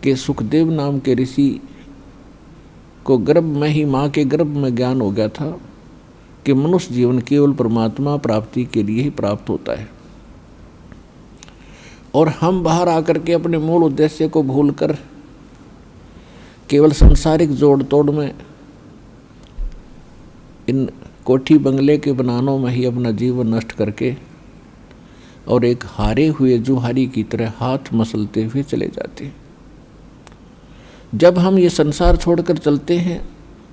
कि सुखदेव नाम के ऋषि को गर्भ में ही, माँ के गर्भ में ज्ञान हो गया था कि मनुष्य जीवन केवल परमात्मा प्राप्ति के लिए ही प्राप्त होता है, और हम बाहर आकर के अपने मूल उद्देश्य को भूलकर केवल सांसारिक जोड़ तोड़ में, इन कोठी बंगले के बनानों में ही अपना जीवन नष्ट करके और एक हारे हुए जुहारी की तरह हाथ मसलते हुए चले जाते हैं। जब हम ये संसार छोड़कर चलते हैं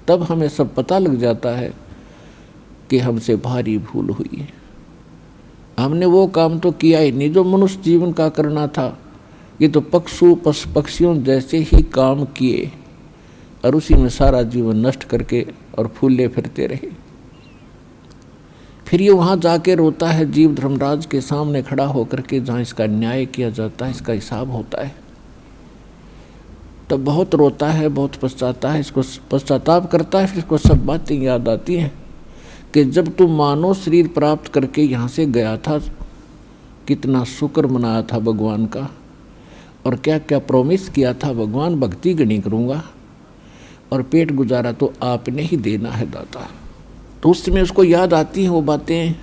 तब हमें सब पता लग जाता है कि हमसे भारी भूल हुई है। हमने वो काम तो किया ही नहीं जो मनुष्य जीवन का करना था। ये तो पक्षियों जैसे ही काम किए और उसी में सारा जीवन नष्ट करके और फूले फिरते रहे। फिर ये वहाँ जाके रोता है जीव धर्मराज के सामने खड़ा होकर के, जहाँ इसका न्याय किया जाता है, इसका हिसाब होता है। तब तो बहुत रोता है, बहुत पछताता है, इसको पश्चाताप करता है। फिर इसको सब बातें याद आती हैं कि जब तू मानव शरीर प्राप्त करके यहाँ से गया था, कितना शुक्र मनाया था भगवान का, और क्या क्या प्रॉमिस किया था भगवान, भक्ति गणी करूँगा और पेट गुजारा तो आपने ही देना है दाता। तो उस समय उसको याद आती हैं वो बातें।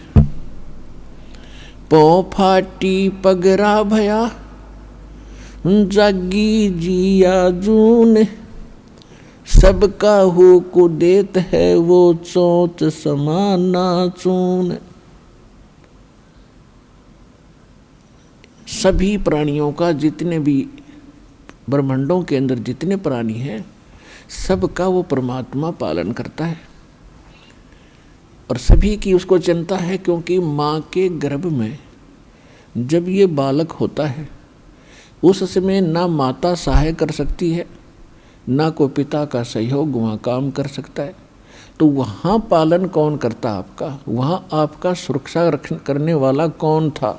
पौ फाटी पगरा भया जागी जिया जून, सबका हो को देत है वो चोंच समाना चून। सभी प्राणियों का, जितने भी ब्रह्मांडों के अंदर जितने प्राणी हैं, सबका वो परमात्मा पालन करता है और सभी की उसको चिंता है। क्योंकि माँ के गर्भ में जब ये बालक होता है उस समय ना माता सहाय कर सकती है, ना को पिता का सहयोग वहाँ काम कर सकता है। तो वहाँ पालन कौन करता आपका? वहाँ आपका सुरक्षा करने वाला कौन था?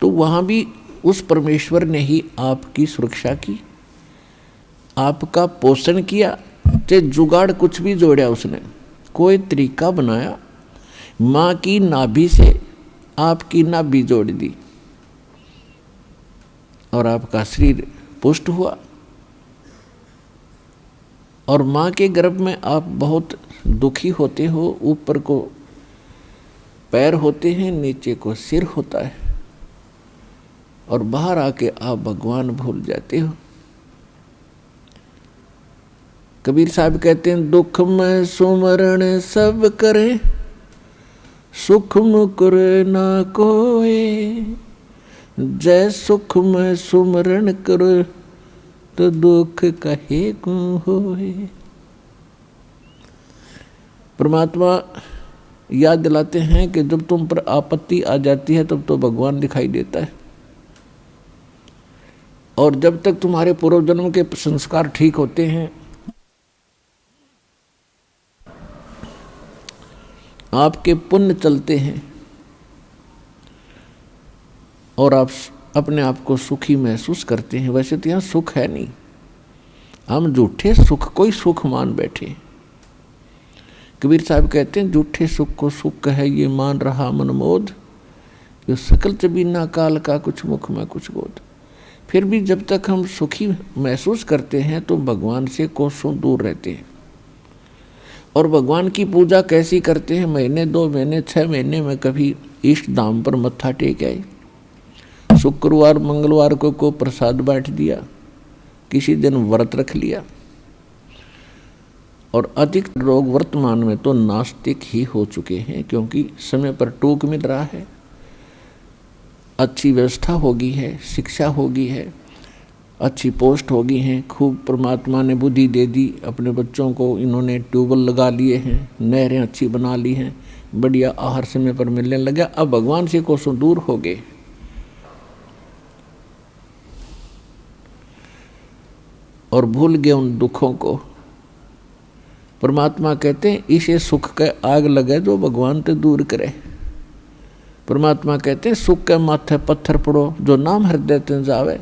तो वहाँ भी उस परमेश्वर ने ही आपकी सुरक्षा की, आपका पोषण किया। चाहे जुगाड़ कुछ भी जोड़ा उसने, कोई तरीका बनाया, माँ की नाभि से आपकी नाभि जोड़ दी और आपका शरीर पुष्ट हुआ। और माँ के गर्भ में आप बहुत दुखी होते हो, ऊपर को पैर होते हैं, नीचे को सिर होता है, और बाहर आके आप भगवान भूल जाते हो। कबीर साहब कहते हैं, दुख में सुमरण सब करे, सुख मुकुरे ना कोई, जय सुख में सुमरण करो तो दुख कहे को होए। परमात्मा याद दिलाते हैं कि जब तुम पर आपत्ति आ जाती है तब तो भगवान दिखाई देता है, और जब तक तुम्हारे पूर्व जन्म के संस्कार ठीक होते हैं, आपके पुण्य चलते हैं और आप अपने आप को सुखी महसूस करते हैं। वैसे तो यहाँ सुख है नहीं, हम झूठे सुख कोई सुख मान बैठे। कबीर साहब कहते हैं, झूठे सुख को सुख है ये मान रहा मन मोद, जो सकल चबीना काल का कुछ मुख में कुछ गोद। फिर भी जब तक हम सुखी महसूस करते हैं तो भगवान से कोसों दूर रहते हैं। और भगवान की पूजा कैसी करते हैं? महीने 2 महीने 6 महीने में कभी इष्ट धाम पर मत्था टेक आए, शुक्रवार मंगलवार को प्रसाद बांट दिया, किसी दिन व्रत रख लिया। और अधिक लोग वर्तमान में तो नास्तिक ही हो चुके हैं, क्योंकि समय पर टूक मिल रहा है, अच्छी व्यवस्था होगी है, शिक्षा होगी है, अच्छी पोस्ट होगी हैं, खूब परमात्मा ने बुद्धि दे दी, अपने बच्चों को इन्होंने ट्यूबवेल लगा लिए हैं, नहरें अच्छी बना ली हैं, बढ़िया आहार समय पर मिलने लगा। अब भगवान से कोसों दूर हो गए और भूल गए उन दुखों को। परमात्मा कहते हैं, इसे सुख के आग लगे जो भगवान ते दूर करे। परमात्मा कहते हैं, सुख के माथे पत्थर पड़ो जो नाम हृदय ते जावे,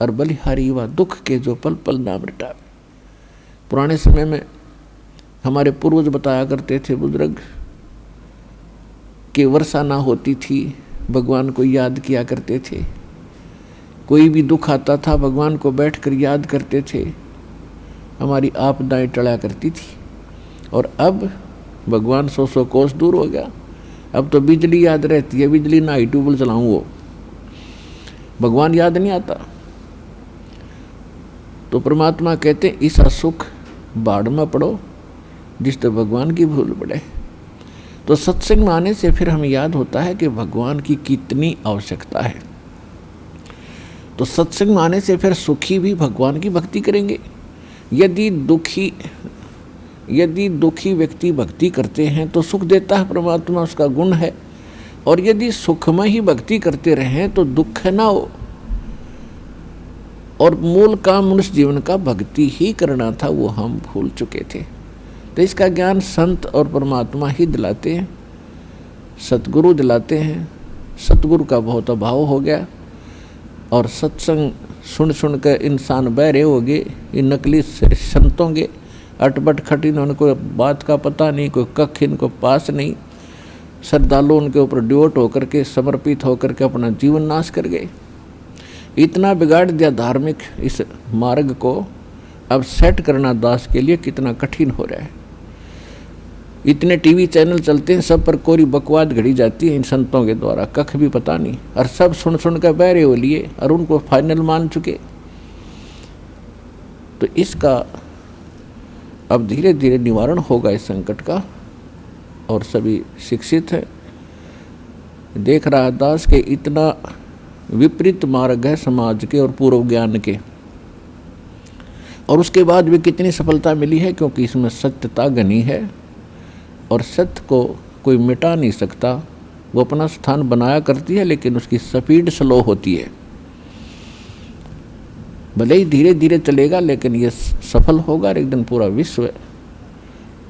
और बलिहारी व दुख के जो पल पल नाम रटावे। पुराने समय में हमारे पूर्वज बताया करते थे बुजुर्ग कि वर्षा ना होती थी, भगवान को याद किया करते थे, कोई भी दुख आता था भगवान को बैठकर याद करते थे, हमारी आपदाएं टला करती थी। और अब भगवान 100 कोस दूर हो गया, अब तो बिजली याद रहती है, बिजली ना ही ट्यूबवेल चलाऊं वो भगवान याद नहीं आता। तो परमात्मा कहते इस सुख बाढ़ में पड़ो जिससे भगवान की भूल पड़े। तो सत्संग में आने से फिर हमें याद होता है कि भगवान की कितनी आवश्यकता है। तो सत्संग में आने से फिर सुखी भी भगवान की भक्ति करेंगे। यदि दुखी व्यक्ति भक्ति करते हैं तो सुख देता है परमात्मा, उसका गुण है। और यदि सुखमय ही भक्ति करते रहें तो दुख ना हो। और मूल काम मनुष्य जीवन का भक्ति ही करना था, वो हम भूल चुके थे। तो इसका ज्ञान संत और परमात्मा ही दिलाते हैं, सतगुरु दिलाते हैं। सतगुरु का बहुत अभाव हो गया और सत्संग सुन सुन कर इंसान बहरे हो गए। इन नकली संतों के अटपट खटिन, उनको बात का पता नहीं, कोई कख इनको पास नहीं। श्रद्धालु उनके ऊपर डिवोट होकर के, समर्पित होकर के अपना जीवन नाश कर गए। इतना बिगाड़ दिया धार्मिक इस मार्ग को, अब सेट करना दास के लिए कितना कठिन हो रहा है। इतने टीवी चैनल चलते हैं, सब पर कोरी बकवाद घड़ी जाती है इन संतों के द्वारा, कख भी पता नहीं, और सब सुन सुन कर बहरे हो लिए और उनको फाइनल मान चुके। तो इसका अब धीरे धीरे निवारण होगा इस संकट का। और सभी शिक्षित है, देख रहा दास के इतना विपरीत मार्ग है समाज के और पूर्व ज्ञान के, और उसके बाद भी कितनी सफलता मिली है, क्योंकि इसमें सत्यता घनी है और सत्य को कोई मिटा नहीं सकता। वो अपना स्थान बनाया करती है लेकिन उसकी स्पीड स्लो होती है। भले ही धीरे धीरे चलेगा लेकिन ये सफल होगा और एक दिन पूरा विश्व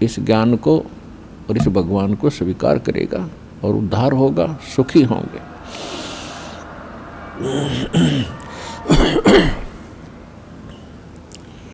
इस ज्ञान को और इस भगवान को स्वीकार करेगा और उद्धार होगा, सुखी होंगे।